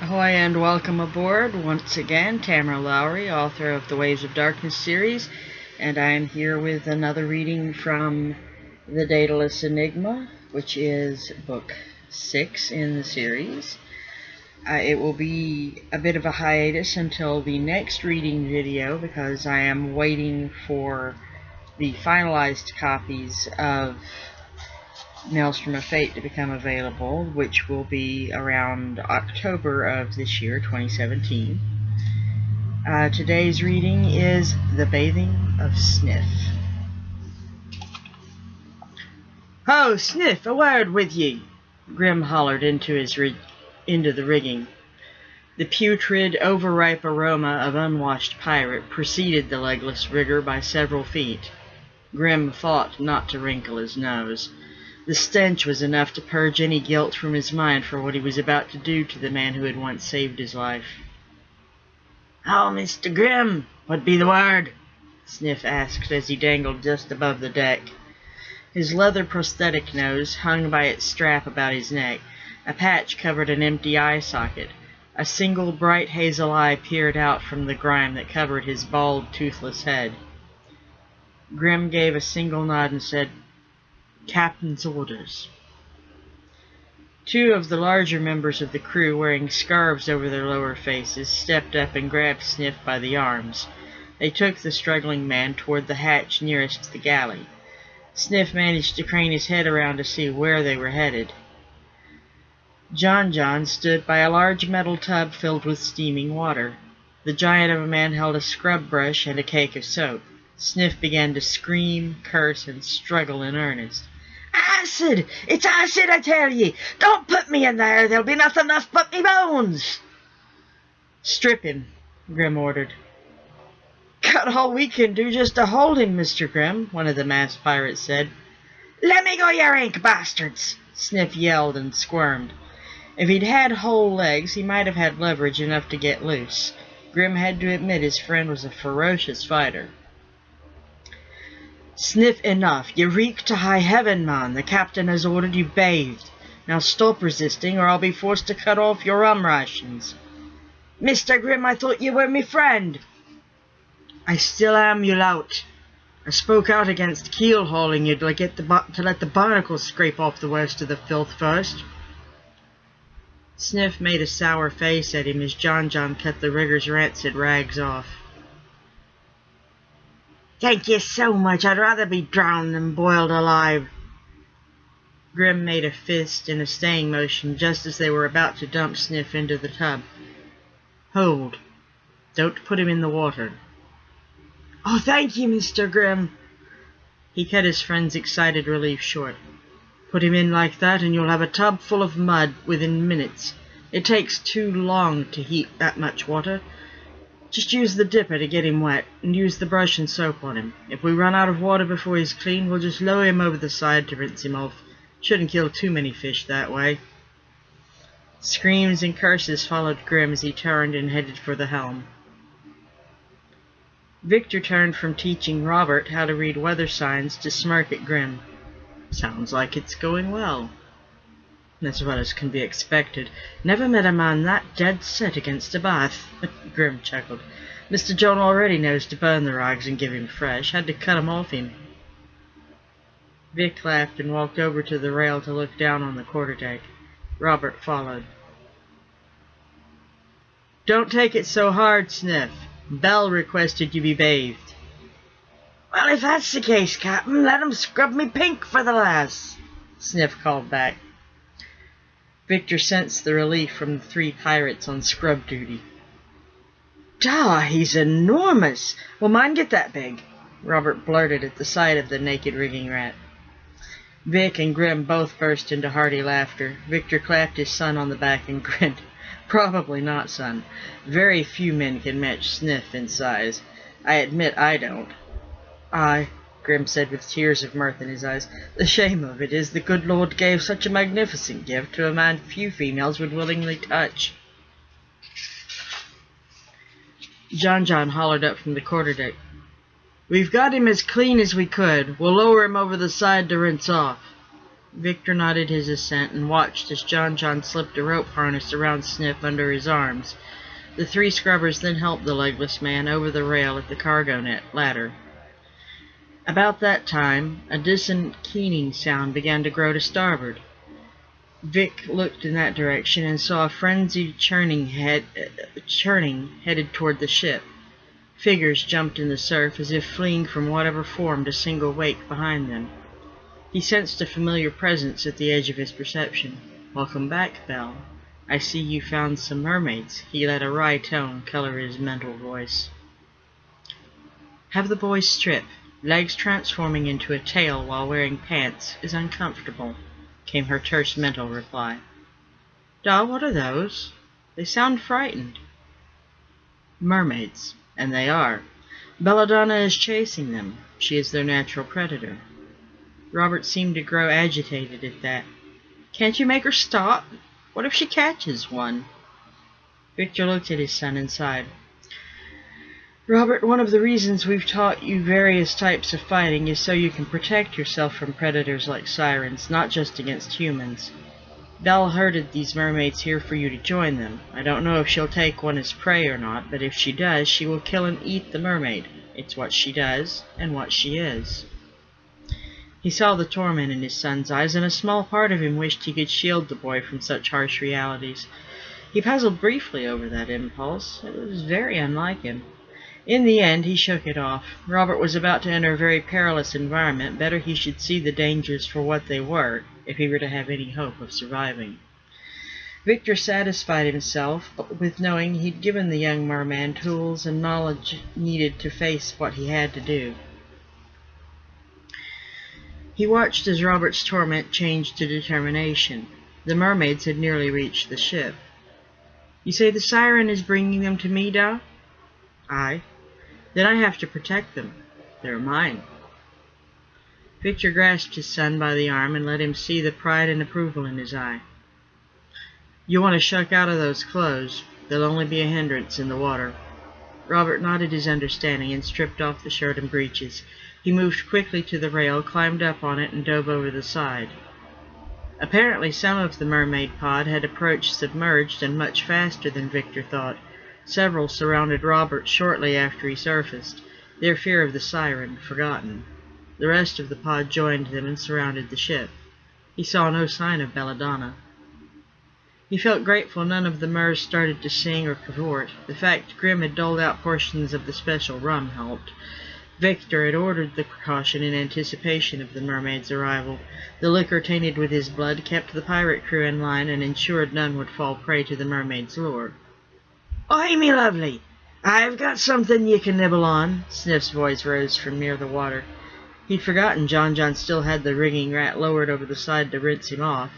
Ahoy and welcome aboard once again, Tamara Lowery, author of the Waves of Darkness series, and I am here with another reading from the Daedalus Enigma, which is book 6 in the series. It will be a bit of a hiatus until the next reading video because I am waiting for the finalized copies of Maelstrom of Fate to become available, which will be around October of this year, 2017. Today's reading is The Bathing of Sniff. "Ho, Sniff, a word with ye!" Grim hollered into the rigging. The putrid, overripe aroma of unwashed pirate preceded the legless rigger by several feet. Grim fought not to wrinkle his nose. The stench was enough to purge any guilt from his mind for what he was about to do to the man who had once saved his life. "Oh, Mr. Grim, what be the word?" Sniff asked as he dangled just above the deck. His leather prosthetic nose hung by its strap about his neck. A patch covered an empty eye socket. A single bright hazel eye peered out from the grime that covered his bald, toothless head. Grim gave a single nod and said, "Captain's orders." Two of the larger members of the crew, wearing scarves over their lower faces, stepped up and grabbed Sniff by the arms. They took the struggling man toward the hatch nearest the galley. Sniff managed to crane his head around to see where they were headed. Jon-Jon stood by a large metal tub filled with steaming water. The giant of a man held a scrub brush and a cake of soap. Sniff began to scream, curse, and struggle in earnest. "Acid! It's acid, I tell ye! Don't put me in there! There'll be nothing left but me bones!" "Strip him," Grim ordered. "Got all we can do just to hold him, Mr. Grim," one of the masked pirates said. "Let me go, you ink bastards!" Sniff yelled and squirmed. If he'd had whole legs, he might have had leverage enough to get loose. Grim had to admit his friend was a ferocious fighter. "Sniff, enough. You reek to high heaven, man. The captain has ordered you bathed. Now stop resisting, or I'll be forced to cut off your rum rations." "Mr. Grim, I thought you were me friend." "I still am, you lout." I spoke out against keel hauling you to let the barnacles scrape off the worst of the filth first. Sniff made a sour face at him as Jon-Jon cut the rigger's rancid rags off. Thank you so much. I'd rather be drowned than boiled alive. Grim made a fist in a staying motion just as they were about to dump Sniff into the tub. Hold. Don't put him in the water. Oh, thank you, Mr. Grim. He cut his friend's excited relief short. Put him in like that and you'll have a tub full of mud within minutes. It takes too long to heat that much water. Just use the dipper to get him wet, and use the brush and soap on him. If we run out of water before he's clean, we'll just lower him over the side to rinse him off. Shouldn't kill too many fish that way. Screams and curses followed Grim as he turned and headed for the helm. Victor turned from teaching Robert how to read weather signs to smirk at Grim. Sounds like it's going well. As well as can be expected. Never met a man that dead set against a bath. Grim chuckled. Mr. Jon already knows to burn the rags and give him fresh. Had to cut 'em off him. Vic laughed and walked over to the rail to look down on the quarterdeck. Robert followed. Don't take it so hard, Sniff. Belle requested you be bathed. Well, if that's the case, Captain, let 'em scrub me pink for the lass, Sniff called back. Victor sensed the relief from the 3 pirates on scrub duty. Duh, he's enormous. Will mine get that big? Robert blurted at the sight of the naked rigging rat. Vic and Grim both burst into hearty laughter. Victor clapped his son on the back and grinned. Probably not, son. Very few men can match Sniff in size. I admit I don't. Aye, Grim said with tears of mirth in his eyes. The shame of it is the good Lord gave such a magnificent gift to a man few females would willingly touch. Jon-Jon hollered up from the quarterdeck. We've got him as clean as we could. We'll lower him over the side to rinse off. Victor nodded his assent and watched as Jon-Jon slipped a rope harness around Sniff under his arms. The 3 scrubbers then helped the legless man over the rail at the cargo net ladder. About that time, a dissonant keening sound began to grow to starboard. Vic looked in that direction and saw a frenzied churning headed toward the ship. Figures jumped in the surf as if fleeing from whatever formed a single wake behind them. He sensed a familiar presence at the edge of his perception. Welcome back, Belle. I see you found some mermaids. He let a wry tone color his mental voice. Have the boys strip. Legs transforming into a tail while wearing pants is uncomfortable, came her terse mental reply. Duh, what are those? They sound frightened. Mermaids, and they are. Belladonna is chasing them. She is their natural predator. Robert seemed to grow agitated at that. Can't you make her stop? What if she catches one? Victor looked at his son and sighed. Robert, one of the reasons we've taught you various types of fighting is so you can protect yourself from predators like sirens, not just against humans. Belle herded these mermaids here for you to join them. I don't know if she'll take one as prey or not, but if she does, she will kill and eat the mermaid. It's what she does, and what she is. He saw the torment in his son's eyes, and a small part of him wished he could shield the boy from such harsh realities. He puzzled briefly over that impulse. It was very unlike him. In the end, he shook it off. Robert was about to enter a very perilous environment. Better he should see the dangers for what they were, if he were to have any hope of surviving. Victor satisfied himself with knowing he'd given the young merman tools and knowledge needed to face what he had to do. He watched as Robert's torment changed to determination. The mermaids had nearly reached the ship. You say the siren is bringing them to me, Da? Aye. Then I have to protect them. They're mine. Victor grasped his son by the arm and let him see the pride and approval in his eye. You want to shuck out of those clothes. They'll only be a hindrance in the water. Robert nodded his understanding and stripped off the shirt and breeches. He moved quickly to the rail, climbed up on it, and dove over the side. Apparently some of the mermaid pod had approached submerged and much faster than Victor thought. Several surrounded Robert shortly after he surfaced. their fear of the siren forgotten. The rest of the pod joined them and surrounded the ship. He saw no sign of Belladonna. He felt grateful none of the Murs started to sing or cavort. The fact Grim had doled out portions of the special rum helped. Victor had ordered the precaution in anticipation of the mermaid's arrival. The liquor tainted with his blood kept the pirate crew in line and ensured none would fall prey to the mermaid's lure. "Oi, me lovely! I've got something you can nibble on." Sniff's voice rose from near the water. He'd forgotten Jon-Jon still had the rigging rat lowered over the side to rinse him off.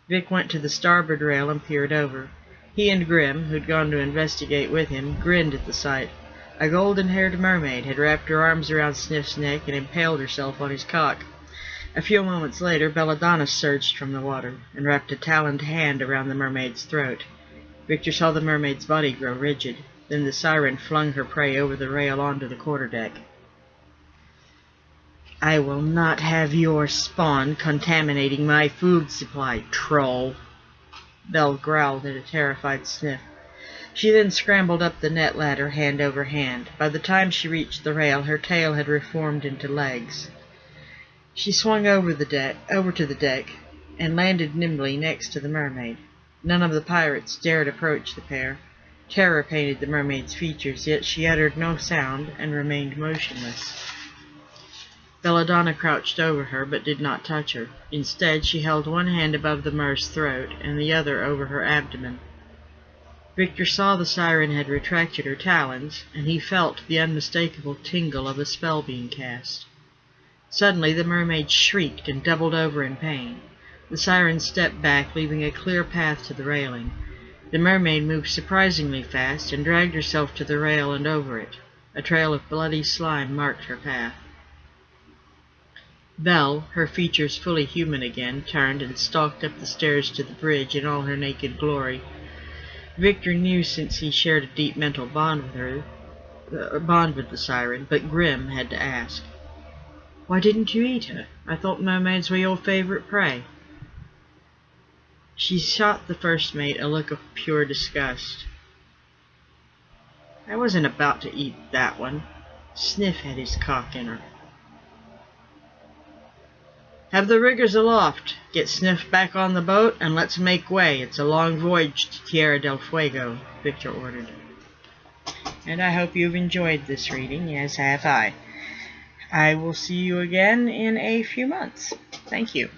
Vic went to the starboard rail and peered over. He and Grim, who'd gone to investigate with him, grinned at the sight. A golden-haired mermaid had wrapped her arms around Sniff's neck and impaled herself on his cock. A few moments later, Belladonna surged from the water and wrapped a taloned hand around the mermaid's throat. Victor saw the mermaid's body grow rigid. Then the siren flung her prey over the rail onto the quarterdeck. "I will not have your spawn contaminating my food supply, troll." Belle growled at a terrified Sniff. She then scrambled up the net ladder hand over hand. By the time she reached the rail, her tail had reformed into legs. She swung over to the deck and landed nimbly next to the mermaid. None of the pirates dared approach the pair. Terror painted the mermaid's features, yet she uttered no sound and remained motionless. Belladonna crouched over her, but did not touch her. Instead, she held one hand above the Mer's throat and the other over her abdomen. Victor saw the siren had retracted her talons, and he felt the unmistakable tingle of a spell being cast. Suddenly, the mermaid shrieked and doubled over in pain. The siren stepped back, leaving a clear path to the railing. The mermaid moved surprisingly fast and dragged herself to the rail and over it. A trail of bloody slime marked her path. Belle, her features fully human again, turned and stalked up the stairs to the bridge in all her naked glory. Victor knew, since he shared a deep mental bond with the siren, but Grim had to ask, "Why didn't you eat her? I thought mermaids were your favorite prey." She shot the first mate a look of pure disgust. "I wasn't about to eat that one. Sniff had his cock in her." "Have the riggers aloft. Get Sniff back on the boat, and let's make way. It's a long voyage to Tierra del Fuego," Victor ordered. And I hope you've enjoyed this reading, as have I. I will see you again in a few months. Thank you.